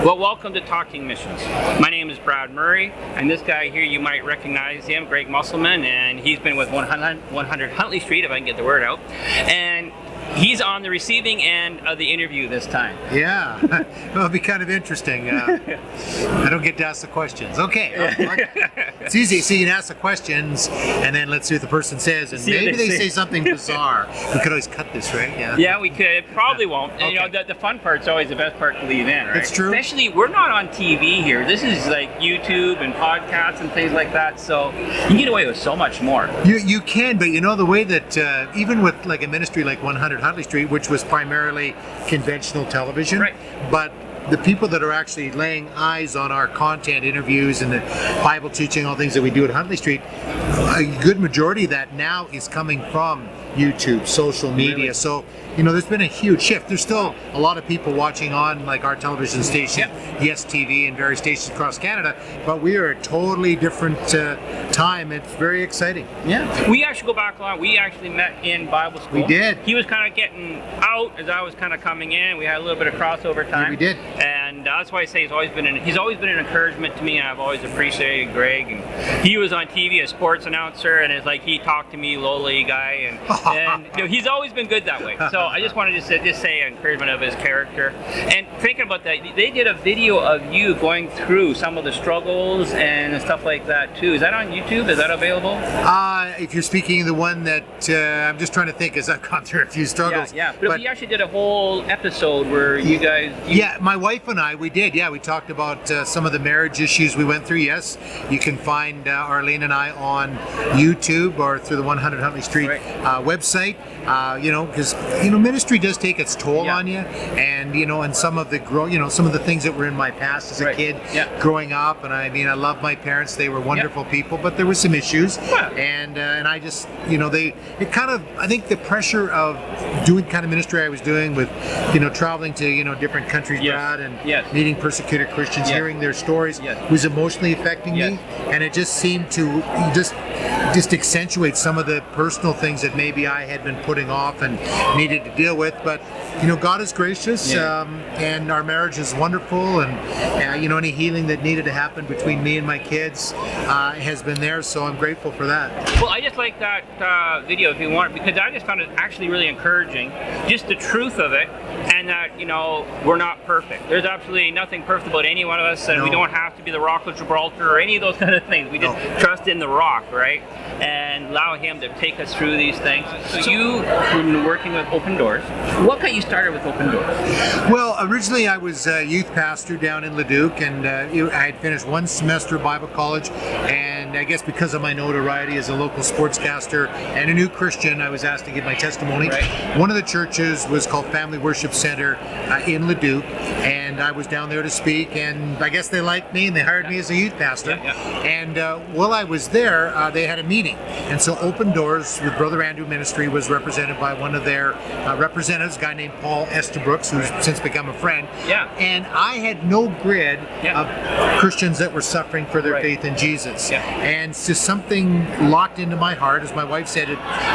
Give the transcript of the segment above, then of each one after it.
Well, welcome to Talking Missions. My name is Brad Murray, and this guy here, you might recognize him, Greg Musselman, and he's been with 100 Huntley Street, if I can get the word out. And he's on the receiving end of the interview this time. Yeah, well, it'll be kind of interesting. I don't get to ask the questions. Okay, it's easy. So you can ask the questions, and then let's see what the person says, and maybe they say something bizarre. We could always cut this, right? Yeah, we could. Probably won't. Okay. And, you know, the fun part's always the best part to leave in, right? It's true. Especially, we're not on TV here. This is like YouTube and podcasts and things like that, so you can get away with so much more. You can, but you know, the way that even with like a ministry like 100 Huntley Street, which was primarily conventional television, right, but the people that are actually laying eyes on our content, interviews, and the Bible teaching, all things that we do at Huntley Street, a good majority of that now is coming from YouTube, social media. Really? So, you know, there's been a huge shift. There's still a lot of people watching on like our television station, Yes TV, and various stations across Canada, but we are a totally different time. It's very exciting. Yeah. We actually go back a lot. We actually met in Bible school. We did. He was kind of getting out as I was kind of coming in. We had a little bit of crossover time. Yeah, we did. And that's why I say he's always been an encouragement to me, and I've always appreciated Greg. And he was on TV as sports announcer, and it's like he talked to me, lowly guy, and you know, he's always been good that way. So I just wanted to just say encouragement of his character. And thinking about that, they did a video of you going through some of the struggles and stuff like that too. Is that on YouTube? Is that available? If you're speaking of the one that I'm just trying to think, as I've gone through a few struggles. Yeah. But we actually did a whole episode where you guys. Yeah, my wife and I, we did. Yeah, we talked about some of the marriage issues we went through. Yes, you can find Arlene and I on YouTube or through the 100 Huntley Street website. You know, because ministry does take its toll on you, and and some of the things that were in my past as a kid, growing up. And I mean, I love my parents; they were wonderful people, but there were some issues, and I just I think the pressure of doing kind of ministry I was doing with traveling to different countries, Brad, and meeting persecuted Christians, hearing their stories, was emotionally affecting me, and it just seemed to just accentuate some of the personal things that maybe I had been putting off and needed to deal with. But God is gracious, and our marriage is wonderful, and any healing that needed to happen between me and my kids has been there, so I'm grateful for that. Well, I just like that video, if you want, because I just found it actually really encouraging, just the truth of it, and that we're not perfect. There's absolutely nothing perfect about any one of us, and we don't have to be the Rock of Gibraltar or any of those kind of things. We just trust in the Rock, right? And allow Him to take us through these things. So you've been working with Open Doors. What got you started with Open Doors? Well, originally I was a youth pastor down in Leduc, and I had finished one semester of Bible college, and I guess because of my notoriety as a local sportscaster and a new Christian, I was asked to give my testimony. Right. One of the churches was called Family Worship Center in Leduc, and I was down there to speak, and I guess they liked me, and they hired me as a youth pastor. And while I was there, they had a meeting, and so Open Doors with Brother Andrew Ministry was represented by one of their representatives, a guy named Paul Estabrooks, who's since become a friend. And I had no grid of Christians that were suffering for their faith in Jesus. And just something locked into my heart, as my wife said,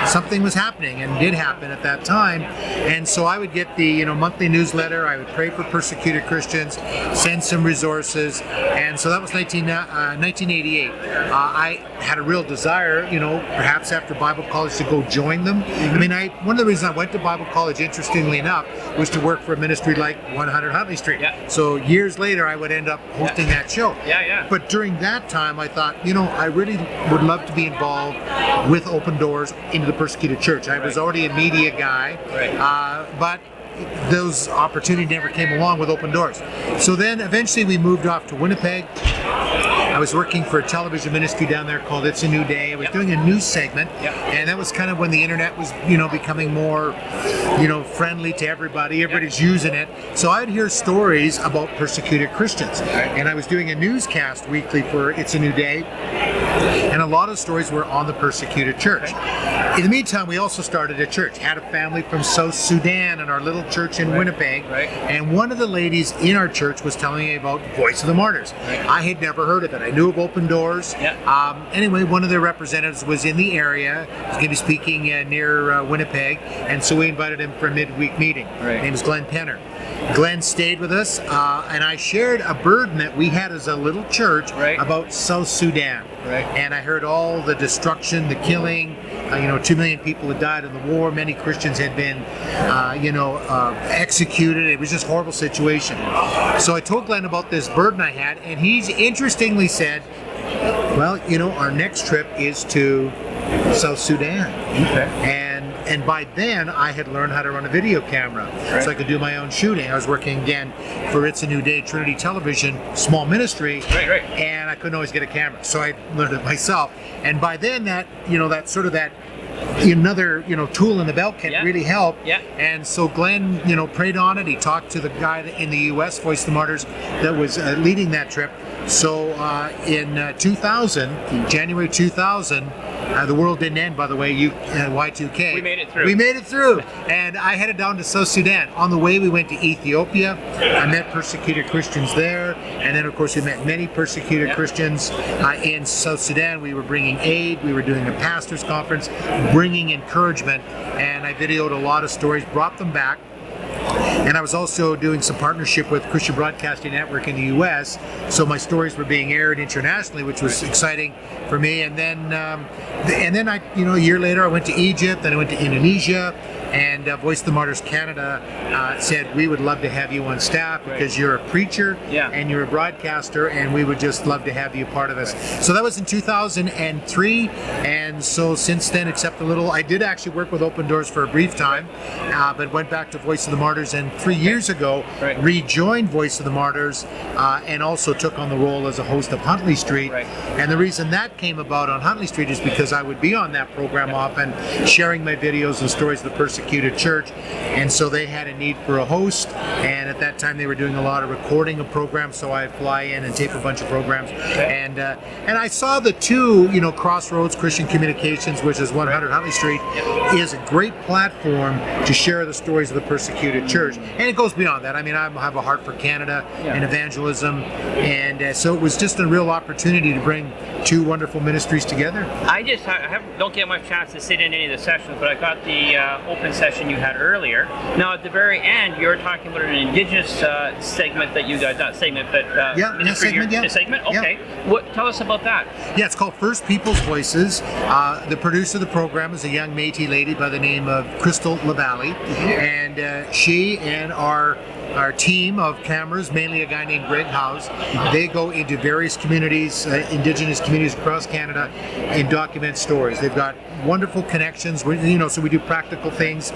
something was happening, and did happen at that time. And so I would get the monthly newsletter. I would pray for persecuted Christians, send some resources, and so that was 1988. I had a real desire, perhaps after Bible college, to go join them. I mean, one of the reasons I went to Bible college, interestingly enough, was to work for a ministry like 100 Huntley Street. So years later, I would end up hosting that show. But during that time, I thought, I really would love to be involved with Open Doors into the persecuted church. I was already a media guy, but those opportunities never came along with Open Doors. So then eventually we moved off to Winnipeg. I was working for a television ministry down there called It's a New Day. I was doing a news segment, and that was kind of when the internet was, becoming more, friendly to everybody. Everybody's using it. So I'd hear stories about persecuted Christians, and I was doing a newscast weekly for It's a New Day. And a lot of stories were on the persecuted church. In the meantime, we also started a church, had a family from South Sudan in our little church in Winnipeg. And one of the ladies in our church was telling me about Voice of the Martyrs. I had never heard of it. I knew of Open Doors. Anyway, one of their representatives was in the area. He was going to be speaking near Winnipeg. And so we invited him for a midweek meeting. His name is Glenn Penner. Glenn stayed with us, and I shared a burden that we had as a little church about South Sudan. And I heard all the destruction, the killing. 2 million people had died in the war. Many Christians had been, executed. It was just a horrible situation. So I told Glenn about this burden I had, and he's interestingly said, well, our next trip is to South Sudan. And by then, I had learned how to run a video camera, so I could do my own shooting. I was working again for It's a New Day, Trinity Television, small ministry, and I couldn't always get a camera, so I learned it myself. And by then, another tool in the belt kit really helped. And so Glenn prayed on it. He talked to the guy in the US, Voice of the Martyrs, that was leading that trip. So in 2000, January 2000, the world didn't end, by the way, Y2K. We made it through. We made it through. And I headed down to South Sudan. On the way, we went to Ethiopia. I met persecuted Christians there. And then, of course, we met many persecuted Christians in South Sudan. We were bringing aid. We were doing a pastor's conference, bringing encouragement. And I videoed a lot of stories, brought them back. And I was also doing some partnership with Christian Broadcasting Network in the U.S., so my stories were being aired internationally, which was exciting for me. And then I, a year later, I went to Egypt, then I went to Indonesia, and Voice of the Martyrs Canada said, we would love to have you on staff because you're a preacher and you're a broadcaster, and we would just love to have you part of us. So that was in 2003, and so since then, except a little, I did actually work with Open Doors for a brief time, but went back to Voice of the Martyrs, and 3 years ago rejoined Voice of the Martyrs, and also took on the role as a host of Huntley Street. And the reason that came about on Huntley Street is because I would be on that program often, sharing my videos and stories of the persecuted church, and so they had a need for a host, and at that time they were doing a lot of recording of programs, so I'd fly in and tape a bunch of programs. And I saw the two, Crossroads Christian Communications, which is 100 Huntley Street, is a great platform to share the stories of the persecuted church, and it goes beyond that. I mean, I have a heart for Canada and evangelism, and so it was just a real opportunity to bring two wonderful ministries together. I don't get much chance to sit in any of the sessions, but I got the open session you had earlier. Now at the very end, you were talking about an Indigenous segment that you guys, not segment, but segment. Okay, tell us about that. Yeah, it's called First People's Voices. The producer of the program is a young Métis lady by the name of Crystal LaValle, and she and our team of cameras, mainly a guy named Greg House, they go into various communities, Indigenous communities across Canada, and document stories. They've got wonderful connections, so we do practical things,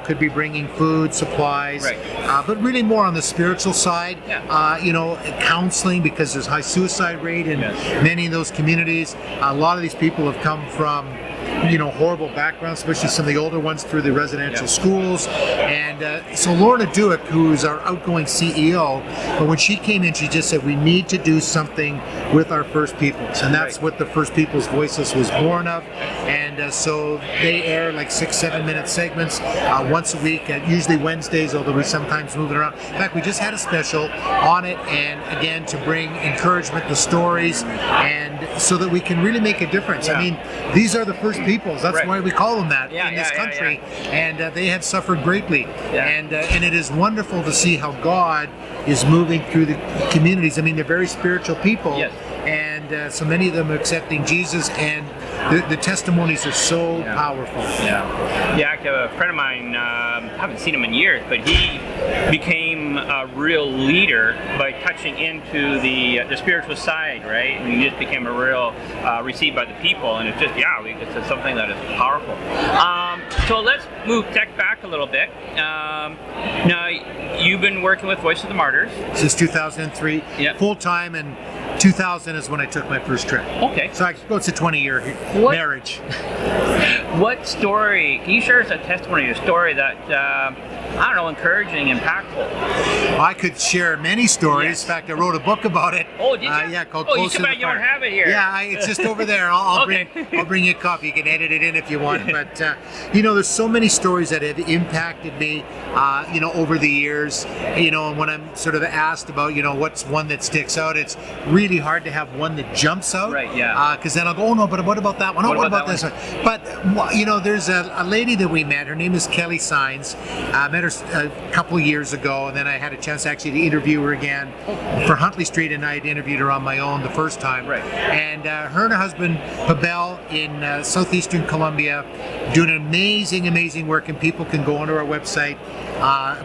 could be bringing food, supplies, but really more on the spiritual side, counseling, because there's high suicide rate in many of those communities. A lot of these people have come from horrible backgrounds, especially some of the older ones through the residential schools. And so Lorna Duick, who's our outgoing CEO, but when she came in, she just said, we need to do something with our First Peoples. And that's what the First Peoples Voices was born of. And so they air like 6-7 minute segments once a week, usually Wednesdays, although we sometimes move it around. In fact, we just had a special on it, and again, to bring encouragement, the stories, and so that we can really make a difference. I mean, these are the First Peoples. That's why we call them that in this country. And they have suffered greatly. And it is wonderful to see how God is moving through the communities. I mean, they're very spiritual people. And so many of them are accepting Jesus, and the testimonies are so powerful. Actually, a friend of mine, I haven't seen him in years, but he became a real leader by touching into the spiritual side, right? And he just became a real received by the people, and it's just it's something that is powerful. So let's move back a little bit. Now you've been working with Voice of the Martyrs since 2003, full time, and 2000 is when I took my first trip. Okay. So it's a 20-year marriage. What story, can you share us a testimony, a story that I don't know, encouraging, impactful? I could share many stories. Yes. In fact, I wrote a book about it. Oh, did you? Yeah, called Oh, Closer you to the you don't Fire. have it here. Yeah, it's just over there. I'll Okay. bring you a copy. You can edit it in if you want. But there's so many stories that have impacted me, over the years. And when I'm sort of asked about, what's one that sticks out, it's really hard to have one that jumps out. Right. Yeah. Because then I'll go, oh no, but what about that one? Oh, what about this one? But there's a lady that we met. Her name is Kelly Sines. I met her a couple of years ago, and then I had a chance actually to interview her again for Huntley Street, and I had interviewed her on my own the first time. Right. And her and her husband Pavel in southeastern Colombia doing amazing work, and people can go onto our website,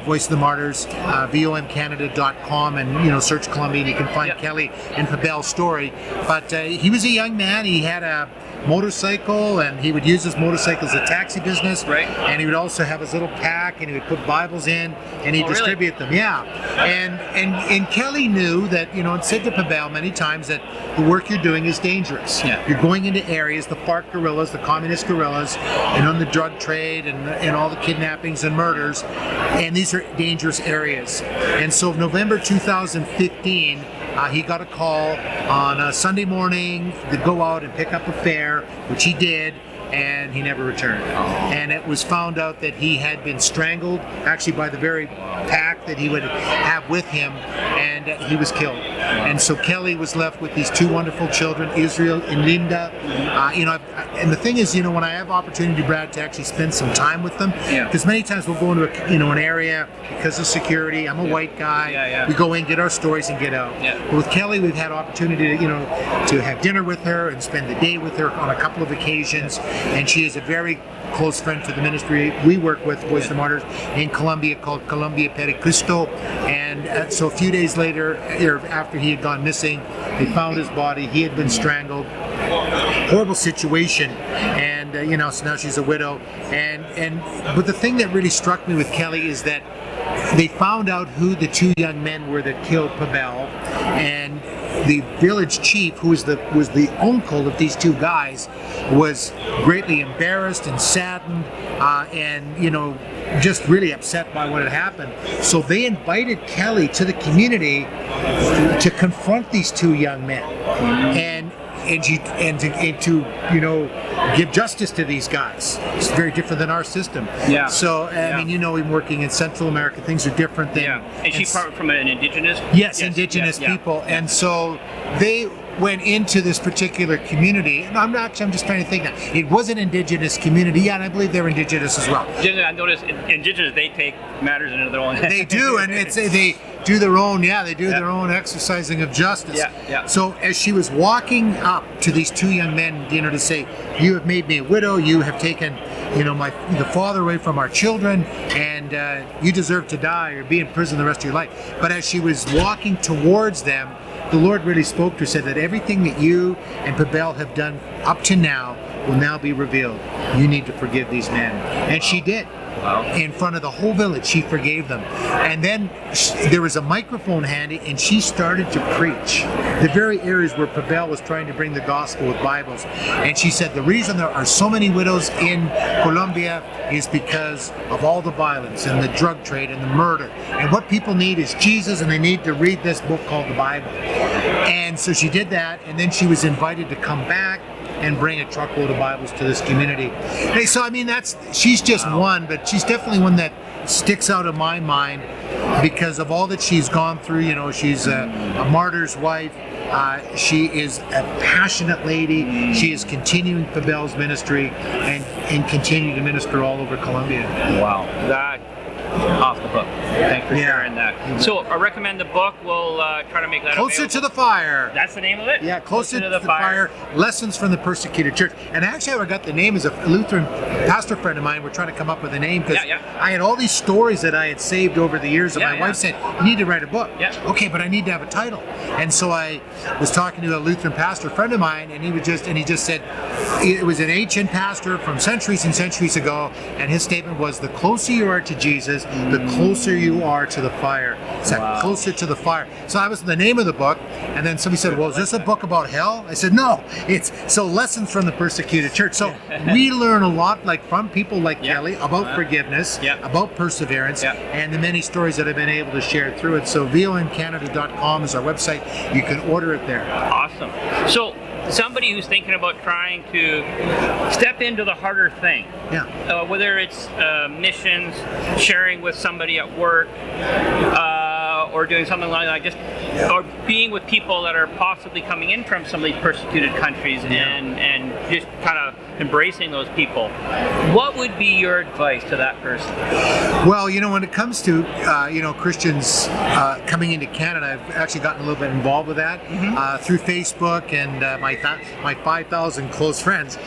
Voice of the Martyrs, vomcanada.com, and search Colombia, and you can find Kelly and Pavel's story. But he was a young man. He had a motorcycle, and he would use his motorcycle as a taxi business. Right. And he would also have his little pack, and he would put Bibles in, and he'd really? distribute them. Yeah. And Kelly knew that, and said to Pavel many times that the work you're doing is dangerous. Yeah. You're going into areas, the FARC guerrillas, the communist guerrillas, and on the drug trade and all the kidnappings and murders, and these are dangerous areas. And so November 2015, he got a call on a Sunday morning to go out and pick up a fare, which he did, and he never returned. And it was found out that he had been strangled, actually by the very pack that he would have with him, and he was killed. And so Kelly was left with these two wonderful children, Israel and Linda. And the thing is, when I have opportunity, Brad, to actually spend some time with them, because many times we'll go into an area because of security. I'm a white guy. We go in, get our stories, and get out. But with Kelly, we've had opportunity to have dinner with her and spend the day with her on a couple of occasions. And she is a very close friend to the ministry we work with, Voice of the Martyrs, in Colombia, called Colombia Pericusto. And so a few days later, after he had gone missing, they found his body. He had been strangled. Horrible situation. And so now she's a widow. But the thing that really struck me with Kelly is that they found out who the two young men were that killed Pavel, and the village chief, who was the uncle of these two guys, was greatly embarrassed and saddened, and just really upset by what had happened. So they invited Kelly to the community to confront these two young men, and to give justice to these guys. It's very different than our system. Yeah. So I'm working in Central America. Things are different than. Yeah. And she's from an indigenous. Yes, indigenous people, and so they went into this particular community, and I'm just trying to think now. It was an indigenous community, and I believe they're indigenous as well. I noticed indigenous, they take matters into their own hands. They do, and they do their own. Yeah, they do their own exercising of justice. Yeah. So as she was walking up to these two young men, to say, "You have made me a widow. You have taken, the father away from our children, and you deserve to die or be in prison the rest of your life." But as she was walking towards them, the Lord really spoke to her, said that everything that you and Pavel have done up to now will now be revealed. You need to forgive these men. And she did. Wow. In front of the whole village, she forgave them. And then there was a microphone handy, and she started to preach the very areas where Pavel was trying to bring the gospel with Bibles. And she said the reason there are so many widows in Colombia is because of all the violence and the drug trade and the murder. And what people need is Jesus, and they need to read this book called the Bible. And so she did that, and then she was invited to come back and bring a truckload of Bibles to this community. Hey, so she's just one, but she's definitely one that sticks out in my mind because of all that she's gone through. She's a martyr's wife. She is a passionate lady. She is continuing Pavel's ministry and continuing to minister all over Colombia. Wow. That off the hook. Thanks for sharing that. So I recommend the book. We'll try to make that Closer available. to the Fire. That's the name of it? Yeah, Closer to the Fire. Lessons from the Persecuted Church. And actually, I got the name as a Lutheran pastor friend of mine. We're trying to come up with a name because I had all these stories that I had saved over the years. And my wife said, "You need to write a book." Yeah. Okay, but I need to have a title. And so I was talking to a Lutheran pastor friend of mine, and he just said it was an ancient pastor from centuries and centuries ago, and his statement was, "The closer you are to Jesus, the the closer you are to the fire. It's like closer to the fire. So that was the name of the book. And then somebody said, well, is this a book about hell? I said, no, it's lessons from the persecuted church. So we learn a lot from people like Kelly about forgiveness, about perseverance, and the many stories that I've been able to share through it. So voincanada.com is our website. You can order it there. Awesome. So somebody who's thinking about trying to step into the harder thing, whether it's missions, sharing with somebody at work, or doing something like that, or being with people that are possibly coming in from some of these persecuted countries, and just kind of embracing those people, what would be your advice to that person? Well, when it comes to Christians coming into Canada, I've actually gotten a little bit involved with that through Facebook and my 5,000 close friends.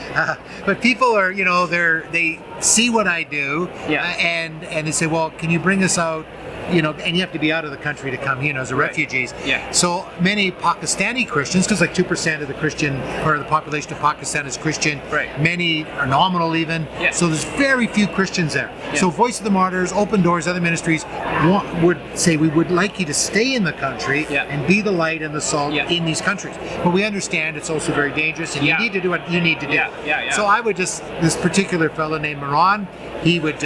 But people are, they see what I do, and they say, well, can you bring us out? And you have to be out of the country to come here as refugees. So many Pakistani Christians, because 2% of the Christian or the population of Pakistan is Christian. Many are nominal even. So there's very few Christians there. So Voice of the Martyrs, Open Doors, other ministries would say we would like you to stay in the country and be the light and the salt in these countries. But we understand it's also very dangerous, and you need to do what you need to do. So I would this particular fellow named Moran, he would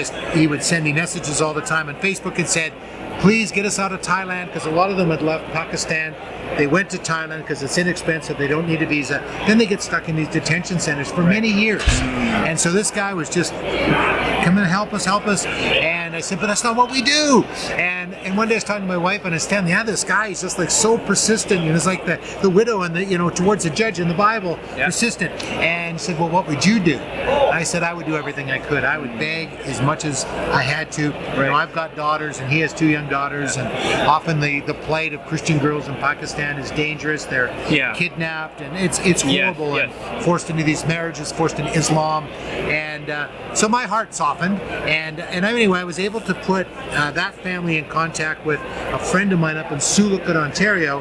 send me messages all the time on Facebook and said, please get us out of Thailand, because a lot of them had left Pakistan. They went to Thailand because it's inexpensive, they don't need a visa. Then they get stuck in these detention centers for many years. And so this guy was just, come and help us. And I said, but that's not what we do. And one day I was talking to my wife, and I was telling, this guy is just so persistent. It's like the widow and towards the judge in the Bible, persistent. And she said, well, what would you do? I said, I would do everything I could. I would beg as much as I had to. I've got daughters, and he has 2 young daughters, and often the plight of Christian girls in Pakistan is dangerous. They're kidnapped, and it's horrible, and forced into these marriages, forced into Islam. And so my heart softened, and anyway, I was able to put that family in contact with a friend of mine up in Sulukut, Ontario,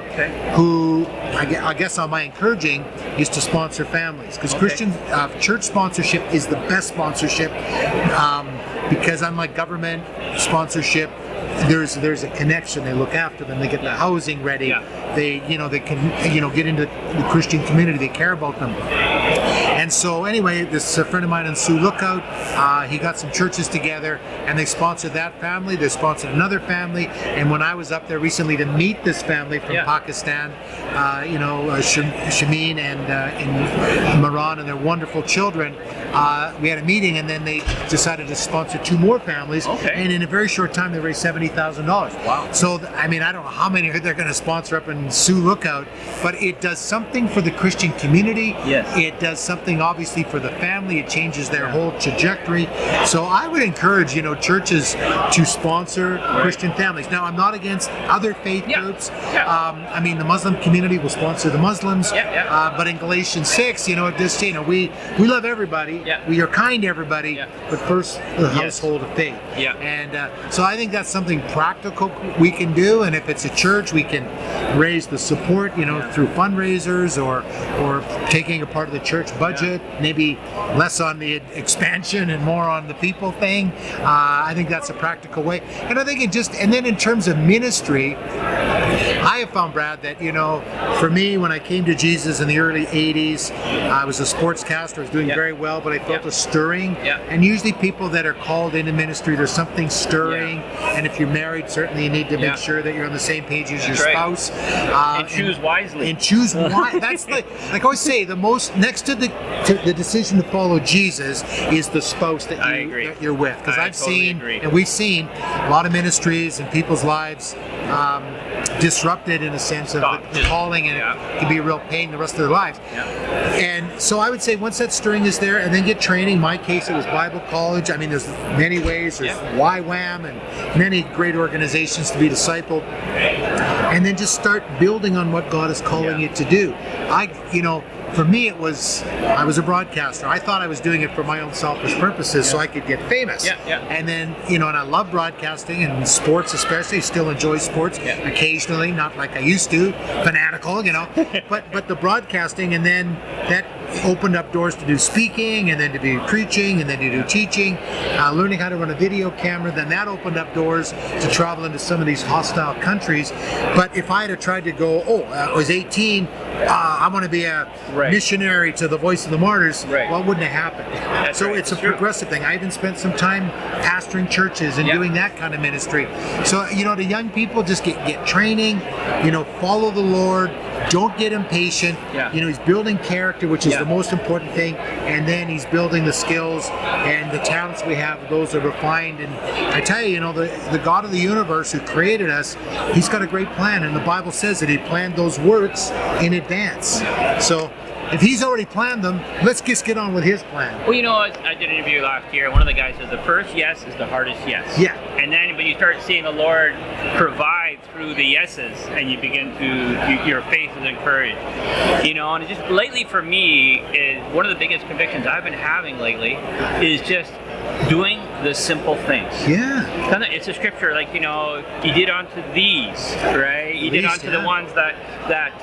who I guess on my encouraging used to sponsor families, because Christian church sponsorship is the best sponsorship, because unlike government sponsorship, there's a connection. They look after them. They get the housing ready. They can get into the Christian community. They care about them. And so anyway, this friend of mine in Sioux Lookout, he got some churches together, and they sponsored that family. They sponsored another family. And when I was up there recently to meet this family from Pakistan, Shameen and Maran and their wonderful children, we had a meeting, and then they decided to sponsor 2 more families. And in a very short time, they raised $70,000. Wow. So, I don't know how many they're going to sponsor up in Sioux Lookout, but it does something for the Christian community. It does something obviously for the family. It changes their whole trajectory. So I would encourage, churches to sponsor Christian families. Now, I'm not against other faith groups. The Muslim community will sponsor the Muslims. But in Galatians 6, it does say, we love everybody. We are kind to everybody, but first the household of faith. And so I think that's something practical we can do. And if it's a church, we can raise the support, through fundraisers or taking a part of the church budget, maybe less on the expansion and more on the people thing. I think that's a practical way. And I think and then in terms of ministry, I have found, Brad, that, for me, when I came to Jesus in the early 80s, I was a sportscaster, I was doing very well, but I felt a stirring. And usually people that are called into ministry, there's something stirring. And if you're married, certainly you need to make sure that you're on the same page as your spouse. And choose wisely. And choose wisely. That's like I always say, the most, next to the decision to follow Jesus is the spouse that you're with. Because I've seen, and we've seen a lot of ministries and people's lives disrupted in a sense of the calling, and it can be a real pain the rest of their lives. And so I would say once that stirring is there, and then get training. In my case, it was Bible college. There's many ways. There's YWAM and many great organizations to be discipled. And then just start building on what God is calling you to do. For me, I was a broadcaster. I thought I was doing it for my own selfish purposes so I could get famous. And then, and I love broadcasting and sports especially. Still enjoy sports occasionally, not like I used to, fanatical, but the broadcasting, and then that opened up doors to do speaking, and then to be preaching, and then to do teaching, learning how to run a video camera. Then that opened up doors to travel into some of these hostile countries. But if I had tried to go, I was 18, I want to be a missionary to the Voice of the Martyrs, well, it wouldn't have happened. So it's a progressive thing. I even spent some time pastoring churches and doing that kind of ministry. So, the young people, just get training, follow the Lord. Don't get impatient. He's building character, which is the most important thing, and then he's building the skills and the talents we have. Those are refined. And I tell you, the God of the universe who created us, he's got a great plan, and the Bible says that he planned those works in advance. So if he's already planned them, let's just get on with his plan. Well, I did an interview last year. One of the guys says the first yes is the hardest yes. Yeah. And then when you start seeing the Lord provide through the yeses, and you begin to, your faith is encouraged. And it just lately for me is one of the biggest convictions I've been having lately is just doing the simple things. Yeah. It's a scripture like, you did unto these, right? You did unto the ones that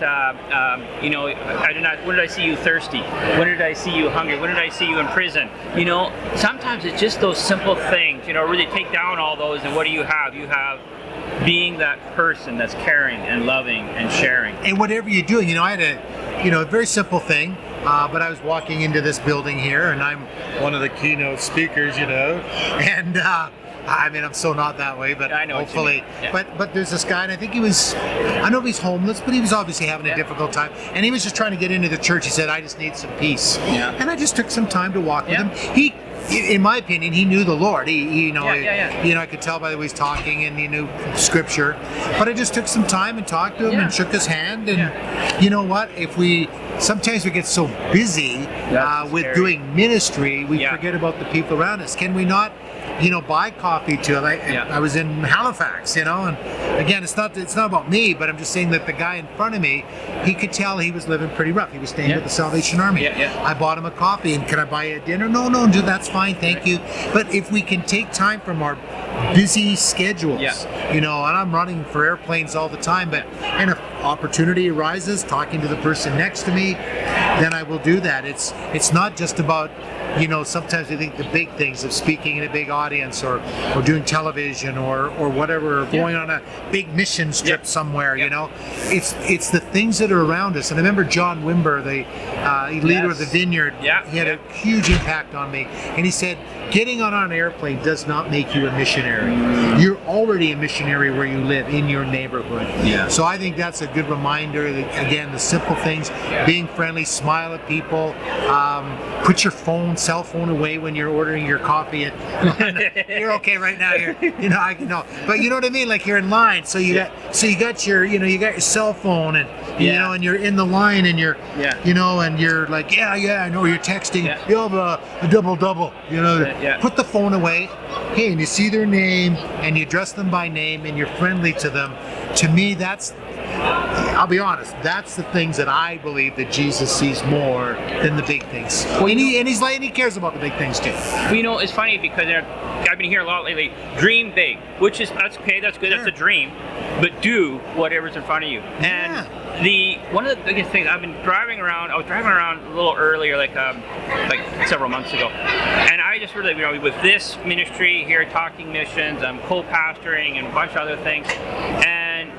I did not, when did I see you thirsty? When did I see you hungry? When did I see you in prison? Sometimes it's just those simple things, really take down all those, and what do you have? You have being that person that's caring and loving and sharing. And whatever you're doing, I had a very simple thing, but I was walking into this building here, and I'm one of the keynote speakers, and I'm so not that way, but I know hopefully. Yeah. But there's this guy, and I think I know he's homeless, but he was obviously having a difficult time, and he was just trying to get into the church. He said, I just need some peace. Yeah. And I just took some time to walk with him. He, in my opinion, he knew the Lord. I could tell by the way he's talking, and he knew scripture. But I just took some time and talked to him and shook his hand. And you know what? Sometimes we get so busy with doing ministry, we forget about the people around us. Can we not, buy coffee to him? I was in Halifax, and again, it's not about me, but I'm just saying that the guy in front of me, he could tell he was living pretty rough. He was staying with the Salvation Army. I bought him a coffee, and can I buy you a dinner? No, that's fine, thank you. But if we can take time from our busy schedules, and I'm running for airplanes all the time, and if opportunity arises, talking to the person next to me, then I will do that. It's not just about, sometimes we think the big things of speaking in a big audience or doing television or whatever, or going on a big mission trip somewhere, It's the things that are around us. And I remember John Wimber, the leader of the Vineyard, he had a huge impact on me. And he said, getting on an airplane does not make you a missionary. You're already a missionary where you live, in your neighborhood. So I think that's a good reminder that, again, the simple things, being friendly, smile at people, put your cell phone away when you're ordering your coffee. You're okay right now. But you know what I mean? Like you're in line, so you got your cell phone, and and you're in the line, and you're and you're like, I know you're texting. You have a double. Put the phone away. Hey, and you see their name, and you address them by name, and you're friendly to them. To me, I'll be honest, that's the things that I believe that Jesus sees more than the big things. Well, and he cares about the big things too. Well, it's funny because I've been hearing a lot lately, dream big, that's okay, that's good, that's a dream, but do whatever's in front of you. And one of the biggest things, I was driving around a little earlier, like several months ago, and I just really, with this ministry here, Talking Missions, I'm co-pastoring and a bunch of other things, and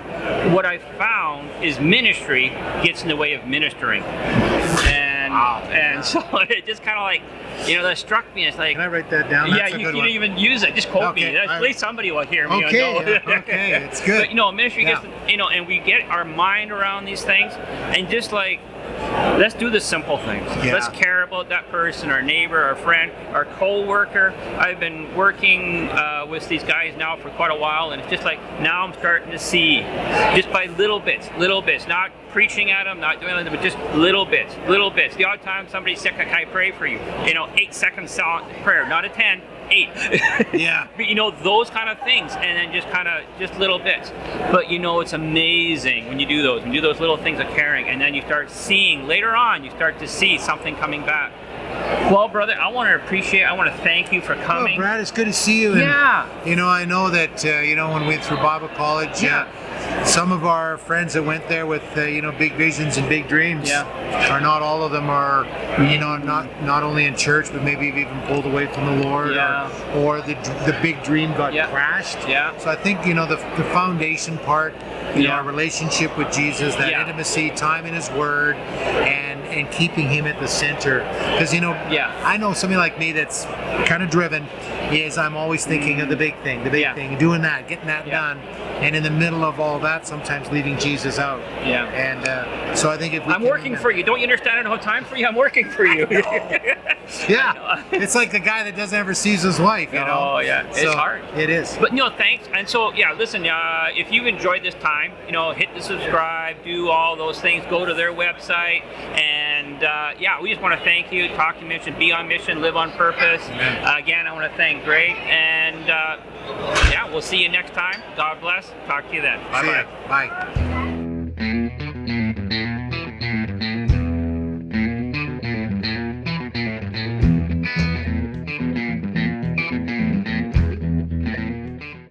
what I found is ministry gets in the way of ministering. And so it just kind of like, that struck me. It's like, can I write that down? That's you didn't even use it. Just quote me. At least somebody will hear me. Okay, it's good. But ministry gets, and we get our mind around these things, and just like, let's do the simple things. Let's care about that person, our neighbor, our friend, our co-worker. I've been working with these guys now for quite a while, and it's just like now I'm starting to see, just by little bits, not preaching at them, not doing anything, but just little bits. The odd time somebody's sick, can I pray for you? 8 seconds prayer, not a 10. 8. But those kind of things, and then just little bits. But it's amazing when you do those little things of caring, and then you start seeing later on, you start to see something coming back. Well, brother, I want to thank you for coming. Oh, Brad, it's good to see you. And, I know that when we went through Bible college, some of our friends that went there with big visions and big dreams are not all of them are not only in church, but maybe even pulled away from the Lord, or the big dream got crashed. So I think the foundation part, our relationship with Jesus, that intimacy, time in His Word, and keeping Him at the center. Because I know somebody like me that's kind of driven. Is I'm always thinking of the big thing, doing that, getting that done, and in the middle of all that, sometimes leaving Jesus out. And so I think if I'm working for you, don't you understand? I don't have time for you. I'm working for you. It's like the guy that doesn't ever sees his wife. Oh yeah, it's hard. It is. But thanks. And so listen. If you enjoyed this time, hit the subscribe, do all those things. Go to their website, and we just want to thank you. Talk to Mission, be on mission, live on purpose. Again, I want to thank Greg, and we'll see you next time. God bless. Talk to you then. Bye-bye. Bye.